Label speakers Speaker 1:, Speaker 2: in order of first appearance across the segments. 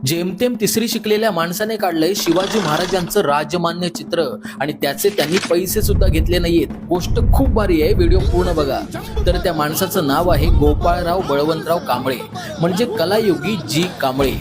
Speaker 1: जेमतेम तिसरी शिकलेल्या माणसाने काढलंय शिवाजी महाराजांचं राजमान्य चित्र आणि त्याचे त्यांनी पैसे सुद्धा घेतले नाहीयेत। गोष्ट खूप भारी आहे, व्हिडिओ पूर्ण बघा। तर त्या माणसाचं नाव आहे गोपाळराव बळवंतराव कांबळे, म्हणजे कलायोगी जी कांबळे।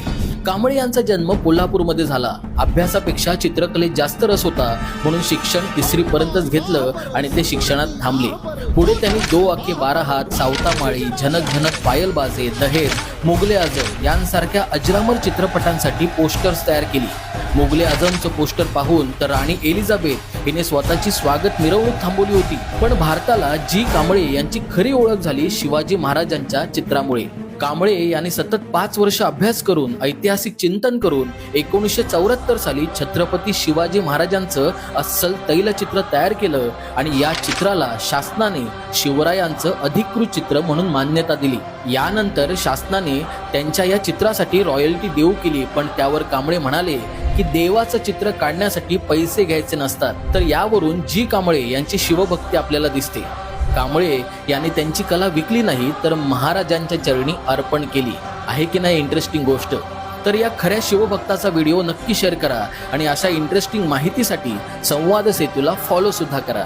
Speaker 1: कांबळे यांचा जन्म कोल्हापूरमध्ये झाला। अभ्यासापेक्षा चित्रकलेत जास्त रस होता, म्हणून शिक्षण तिसरी पर्यंतच घेतलं आणि ते शिक्षणात थांबले। पुढे त्यांनी दो आखे 12 हात, सावतामाळी, झनक झनक पायल बाजे, दहेज, मुगले आझम यांसारख्या अजरामर चित्रपटांसाठी पोस्टर्स तयार केली। मुगले आझमचं पोस्टर पाहून तर राणी एलिझाबेथ हिने स्वतःची स्वागत मिरवणूक थांबवली होती। पण भारताला जी कांबळे यांची खरी ओळख झाली शिवाजी महाराजांच्या चित्रामुळे। कांबळे यांनी सतत 5 वर्ष अभ्यास करून, ऐतिहासिक चिंतन करून 1974 साली छत्रपती शिवाजी महाराजांचं अस्सल तैलचित्र तयार केलं आणि या चित्राला शासनाने शिवरायांचं अधिकृत चित्र म्हणून मान्यता दिली। यानंतर शासनाने त्यांच्या या चित्रासाठी रॉयल्टी देऊ केली, पण त्यावर कांबळे म्हणाले की देवाचं चित्र काढण्यासाठी पैसे घ्यायचे नसतात। तर यावरून जी कांबळे यांची शिवभक्ती आपल्याला दिसते। कांबळे यांनी त्यांची कला विकली नाही, तर महाराजांच्या चरणी अर्पण केली। आहे की नाही इंटरेस्टिंग गोष्ट? तर या खऱ्या शिवभक्ताचा व्हिडिओ नक्की शेअर करा आणि अशा इंटरेस्टिंग माहितीसाठी संवाद सेतूला फॉलो सुद्धा करा।